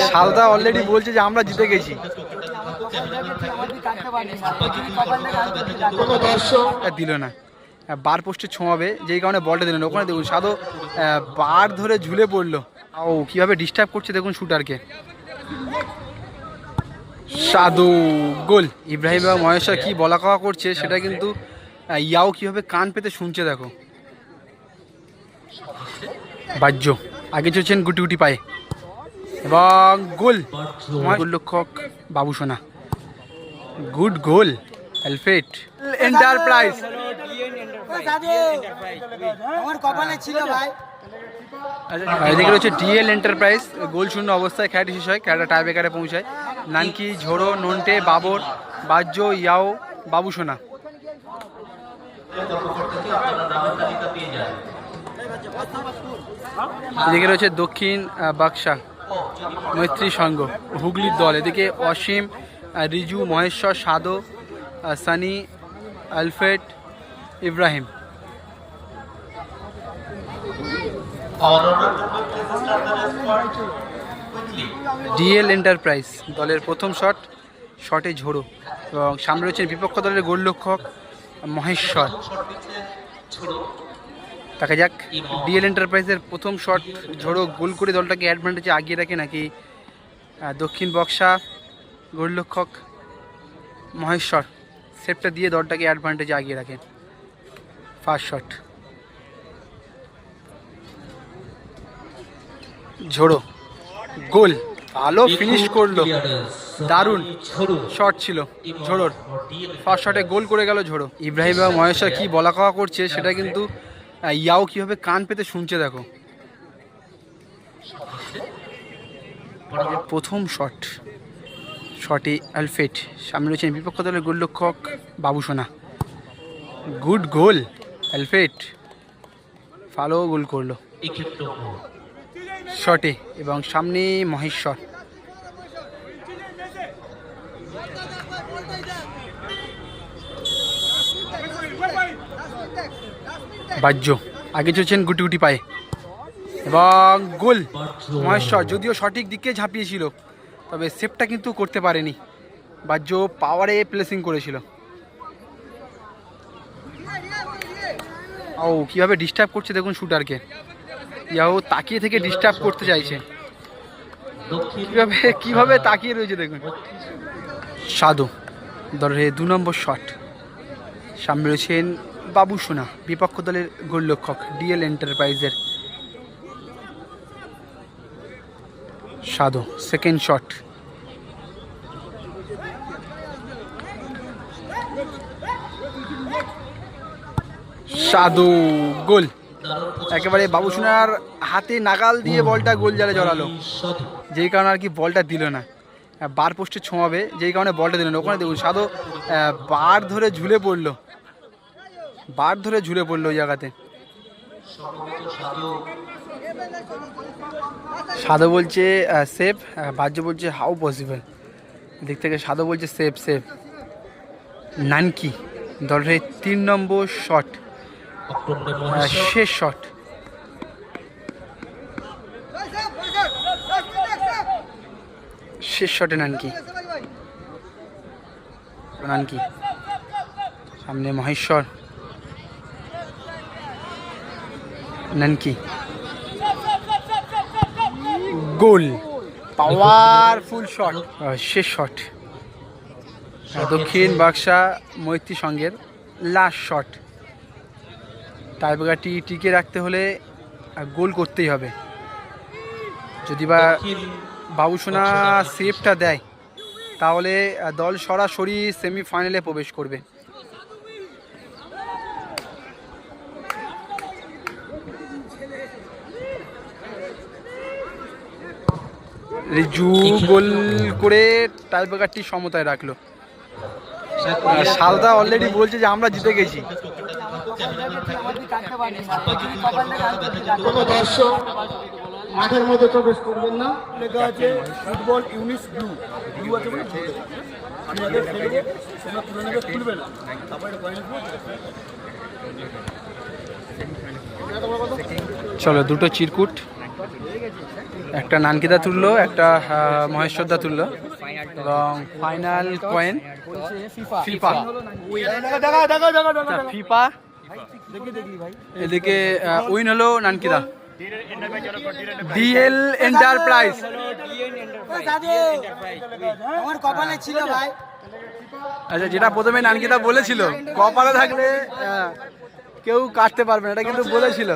Salda already বলছে যে আমরা জিতে গেছি। দিল না, বার পোস্টে ছোঁয়াবে যেই কারণে বলটা দিল না। ওখানে দেখুন সাদো বার ধরে ঝুলে পড়লো। ও কিভাবে ডিস্টার্ব করছে দেখুন শুটারকে। সাদু গোল। ইব্রাহিম এবং মহেশ্বর কি বলা কওয়া করছে সেটা কিন্তু ইয়াও কিভাবে কান পেতে শুনছে দেখো। বাহ্য আগে চলছেন গুটি গুটি পায়ে এবং গোল। গোলরক্ষক বাবুসোনা, গুড গোল। Alfred enterprise. এদিকে রয়েছে ডিএল এন্টারপ্রাইজ। গোল শূন্য অবস্থায় খেলাটি শেষ হয়, খেলাটা টাই ব্রেকারে পৌঁছায়। নানকি, ঝোড়ো, নন্টে, বাবর, বাহ্য, ইয়াও, বাবুসোনা। এদিকে রয়েছে দক্ষিণ বাক্সা মৈত্রী সংঘ, হুগলির দল। এদিকে অসীম, রিজু, মহেশ্বর, সাদো, Sunny, Alfred, Ibrahim. DL enterprise দলের প্রথম শটে ঝোড়ো এবং সামনে রয়েছেন বিপক্ষ দলের গোলরক্ষক মহেশ্বর। দেখা যাক ডিএল এন্টারপ্রাইজের প্রথম শট ঝোড়ো গোল করে দলটাকে অ্যাডভান্টেজে আগিয়ে রাখে নাকি দক্ষিণ বক্সা গোলরক্ষক মহেশ্বর সেভটা দিয়ে দলটাকে অ্যাডভান্টেজে আগিয়ে রাখে। ফার্স্ট শট ঝোড়ো, গোল, ভালো ফিনিশ করলো, দারুণ শট ছিল ঝোড়োর। ফার্স্ট শটে গোল করে গেল ঝোড়ো। ইব্রাহিম এবং মহেশ্বর কি বলা কওয়া করছে সেটা কিন্তু ইয়াও কিভাবে কান পেতে শুনছে দেখো। প্রথম শটে আলফ্রেড, সামনে রয়েছেন বিপক্ষ দলের গোলরক্ষক বাবুসোনা। গুড গোল আলফ্রেড, ভালো গোল করলো শটে এবং সামনে মহেশ্বর। বাহ্য আগে চলছেন গুটি গুটি পায়ে এবং গোল। মহেশ্বর যদিও সঠিক দিকে ঝাঁপিয়েছিল তবে সেভটা কিন্তু করতে পারেনি। বাহ্য পাওয়ারে প্লেসিং করেছিল। ও কিভাবে ডিস্টার্ব করছে দেখুন শুটারকে। ইয়াও তাকিয়ে থেকে ডিস্টার্ব করতে চাইছে, কিভাবে তাকিয়ে রয়েছে দেখুন। সাধু দলের 2 নম্বর শট, সামনে রয়েছেন বাবুসোনা বিপক্ষ দলের গোলরক্ষক ডিএল এন্টারপ্রাইজের। সাধু সেকেন্ড শট, সাধু গোল। একেবারে বাবুসোনার হাতে নাগাল দিয়ে বলটা গোল জালে জড়ালো, যেই কারণে আর কি বলটা দিল না। বার পোস্টে ছোঁয়াবে যেই কারণে বলটা দিল না। ওখানে দেখুন সাধু বার ধরে ঝুলে পড়লো ওই জায়গাতে। সাধু বলছে সেভ, বাহ্য বলছে হাউ পসিবল। দিক থেকে সাধু বলছে সেভ। নানকি দলের 3 নম্বর শট, শেষ শট। শেষ শটে নানকি সামনে মহেশ্বর। নানকি গোল, পাওয়ারফুল শট, শেষ শট। দক্ষিণ বাক্সা মৈত্রী সংঘের লাস্ট শট। টাইব্রেকারটি টিকে রাখতে হলে গোল করতেই হবে। যদি বা বাবুসোনা সেভটা দেয় তাহলে দল সরাসরি সেমিফাইনালে প্রবেশ করবে। রিজু গোল করে টাইব্রেকারটি সমতায় রাখলো। সালদা অলরেডি বলছে যে আমরা জিতে গেছি। মাঠের মধ্যে প্রবেশ করবেন না, লেখা আছে ফুটবল ইউনিস ব্লু আছে বলে খুলবে না। চলো দুটো চিরকুট একটা নানকিদা তুললো, একটা মহেশ্বরদা তুললো এবং ফাইনাল কয়েন ফিফা ফিফা। এদিকে উইন হলো নানকিদা ডিএল এন্টারপ্রাইজ। আমার কপালে ছিল ভাই। আচ্ছা, যেটা প্রথমে নানকিদা বলেছিল কপালে থাকলে কেউ কাটতে পারবে না, এটা কিন্তু বলেছিল।